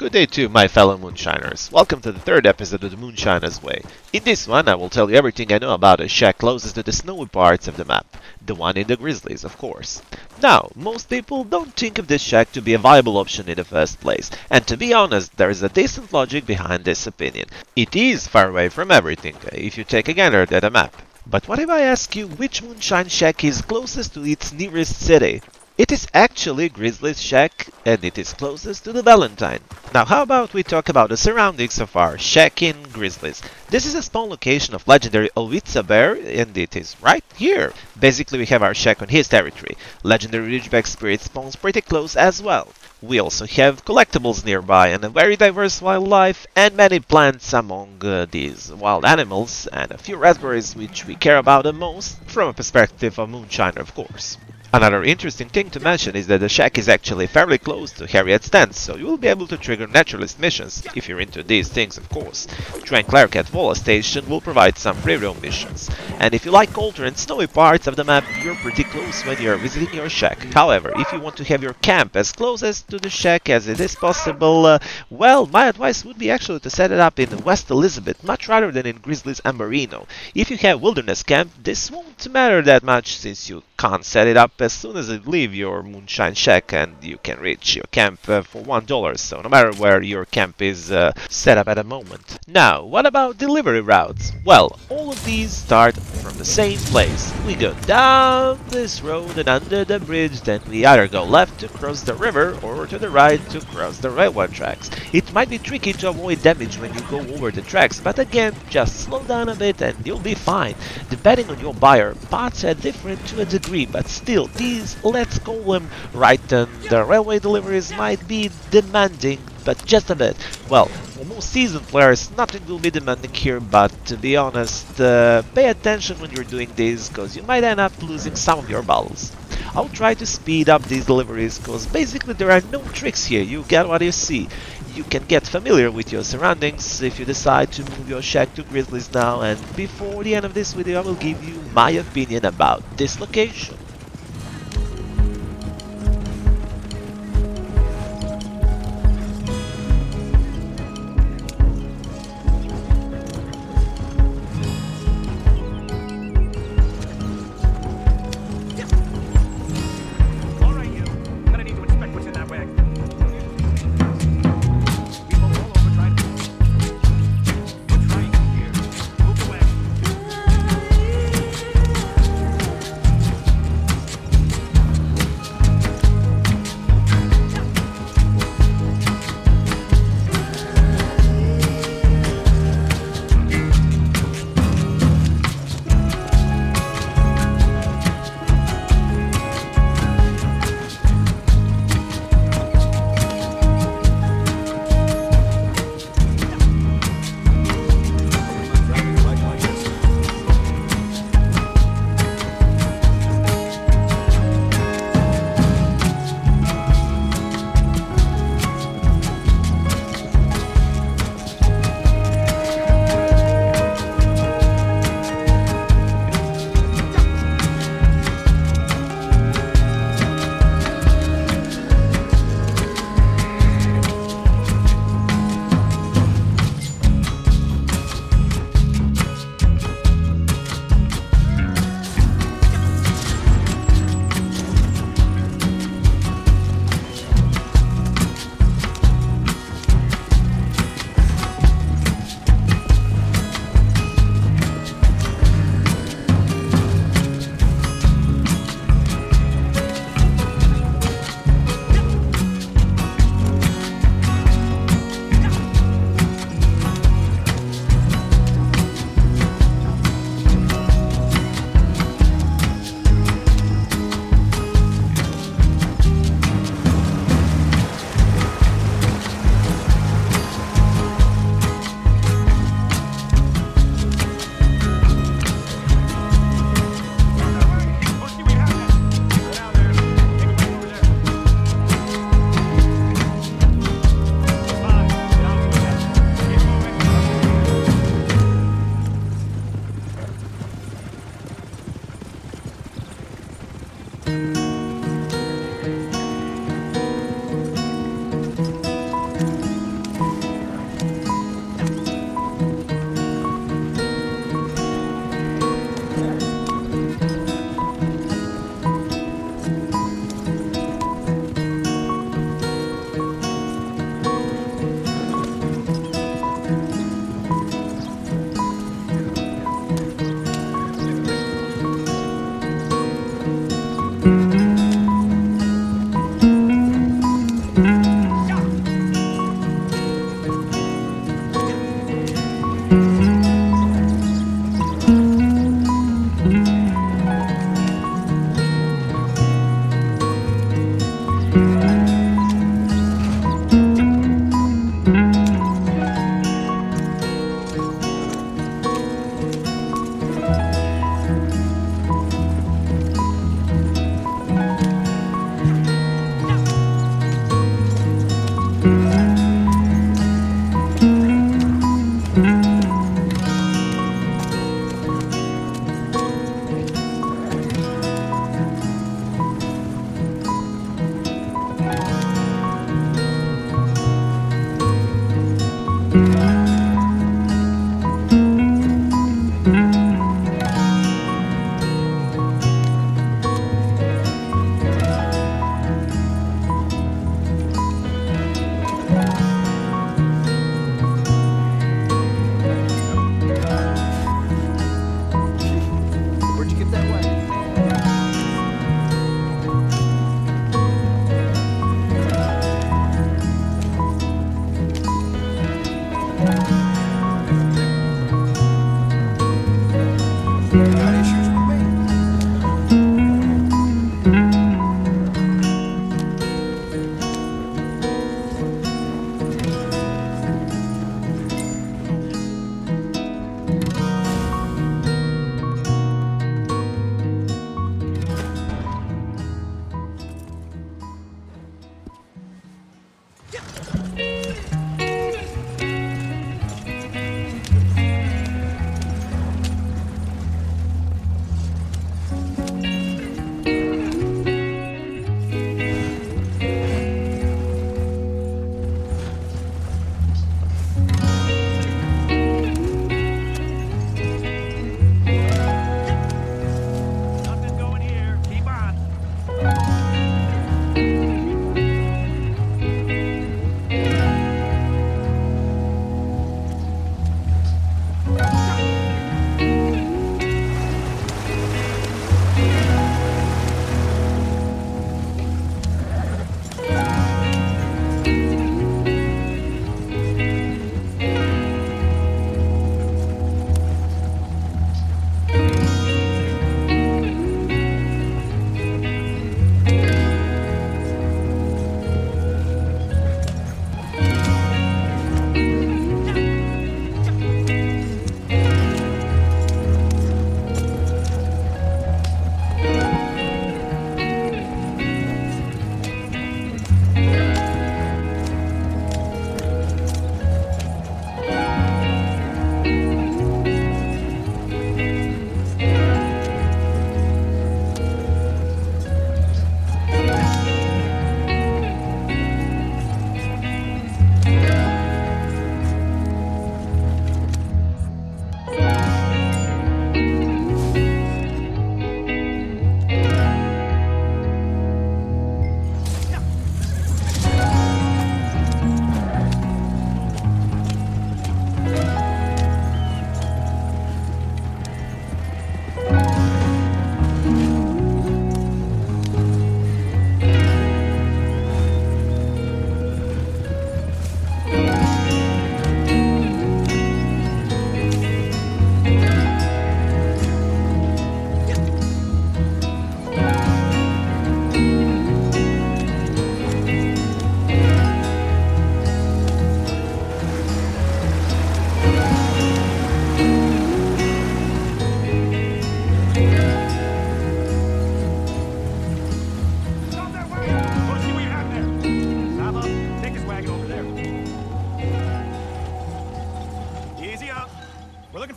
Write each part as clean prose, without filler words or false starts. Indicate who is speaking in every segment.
Speaker 1: Good day to my fellow Moonshiners. Welcome to the third episode of the Moonshiners Way. In this one I will tell you everything I know about a shack closest to the snowy parts of the map. The one in the Grizzlies, of course. Now, most people don't think of this shack to be a viable option in the first place, and to be honest, there is a decent logic behind this opinion. It is far away from everything, if you take a gander at a map. But what if I ask you which Moonshine shack is closest to its nearest city? It is actually Grizzlies shack, and it is closest to the Valentine. Now how about we talk about the surroundings of our shack in Grizzlies. This is a spawn location of legendary Ovitsa Bear, and it is right here. Basically we have our shack on his territory. Legendary Ridgeback Spirit spawns pretty close as well. We also have collectibles nearby and a very diverse wildlife and many plants among these wild animals and a few raspberries which we care about the most from a perspective of Moonshiner, of course. Another interesting thing to mention is that the shack is actually fairly close to Harriet's Dance, so you will be able to trigger naturalist missions, if you're into these things of course. Train Cleric at Vola Station will provide some free roam missions, and if you like colder and snowy parts of the map, you're pretty close when you're visiting your shack. However, if you want to have your camp as close as to the shack as it is possible, well, my advice would be actually to set it up in West Elizabeth, much rather than in Grizzlies and Marino. If you have wilderness camp, this won't matter that much since you can't set it up as soon as you leave your Moonshine shack and you can reach your camp for $1, so no matter where your camp is set up at the moment. Now, what about delivery routes? Well, all of these start from the same place. We go down this road and under the bridge, then we either go left to cross the river or to the right to cross the railway tracks. It might be tricky to avoid damage when you go over the tracks, but again, just slow down a bit and you'll be fine. Depending on your buyer, paths are different to a degree, but still, these, let's call them right-turn, the railway deliveries might be demanding, but just a bit. Well, for most seasoned players, nothing will be demanding here, but to be honest, pay attention when you're doing this, cause you might end up losing some of your battles. I'll try to speed up these deliveries, cause basically there are no tricks here, you get what you see. You can get familiar with your surroundings if you decide to move your shack to Grizzlies now, and before the end of this video I will give you my opinion about this location.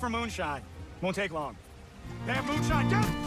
Speaker 2: for moonshine. Won't take long. They have moonshine. Get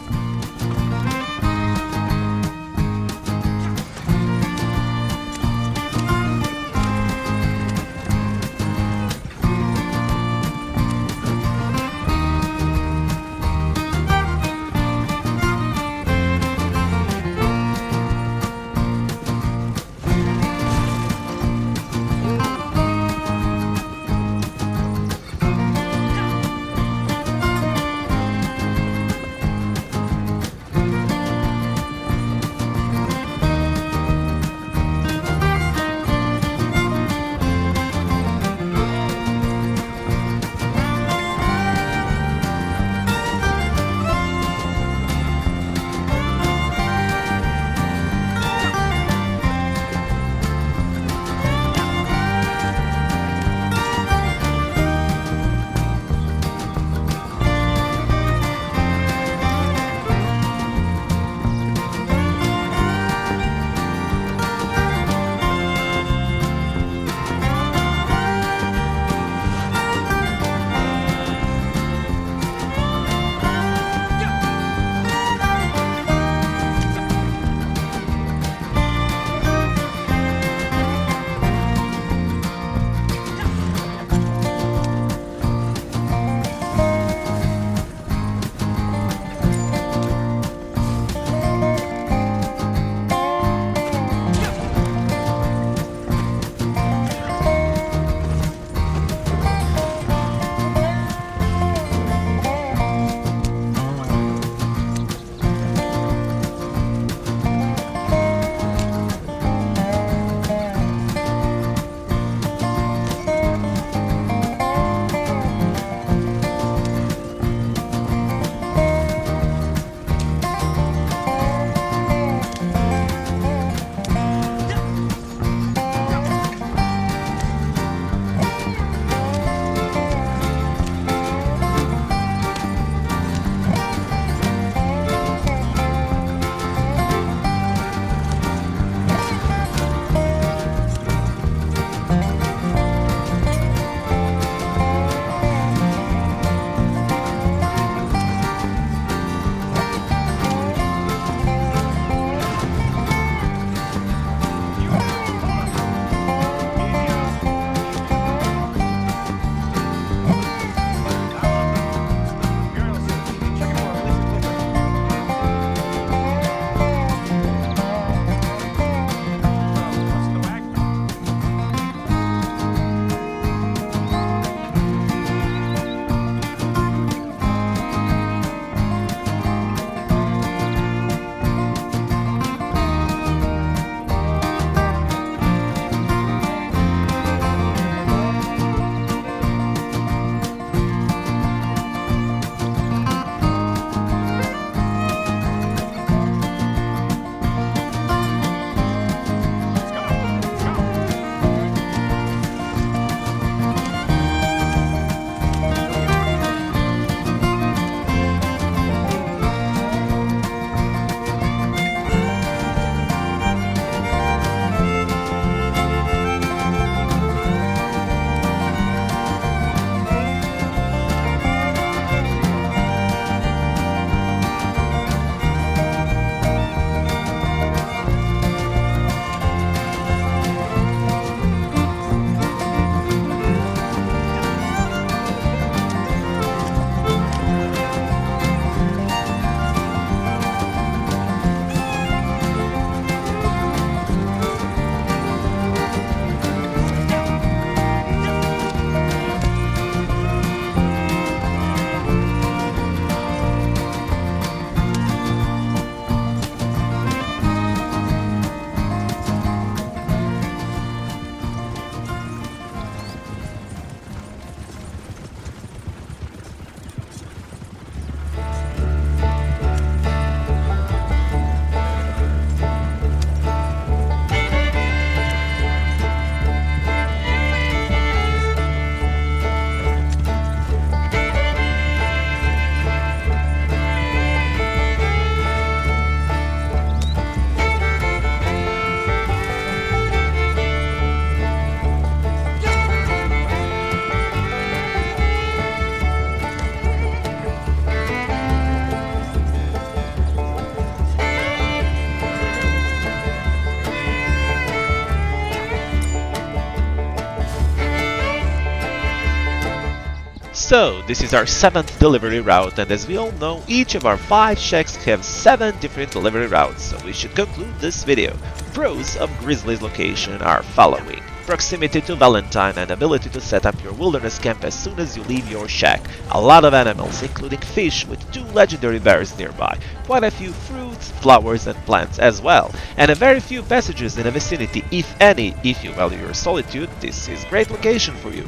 Speaker 1: So, this is our 7th delivery route, and as we all know, each of our 5 shacks have 7 different delivery routes, so we should conclude this video. Pros of Grizzlies location are following: proximity to Valentine and ability to set up your wilderness camp as soon as you leave your shack. A lot of animals, including fish with 2 legendary bears nearby, quite a few fruits, flowers and plants as well, and a very few passages in the vicinity, if any. If you value your solitude, this is great location for you.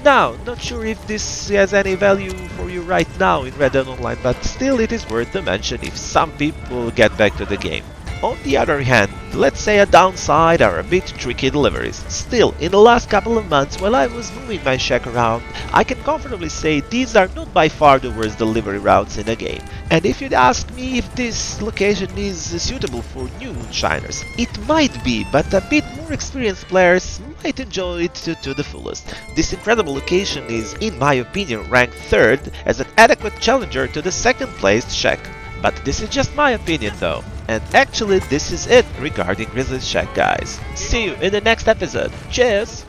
Speaker 1: Now, not sure if this has any value for you right now in Red Dead Online, but still it is worth to mention if some people get back to the game. On the other hand, let's say a downside are a bit tricky deliveries. Still, in the last couple of months while I was moving my shack around, I can comfortably say these are not by far the worst delivery routes in the game. And if you'd ask me if this location is suitable for new Moonshiners, it might be, but a bit more experienced players might enjoy it to the fullest. This incredible location is, in my opinion, ranked 3rd as an adequate challenger to the 2nd placed shack. But this is just my opinion though. And actually this is it regarding Grizzlies shack, guys. See you in the next episode. Cheers!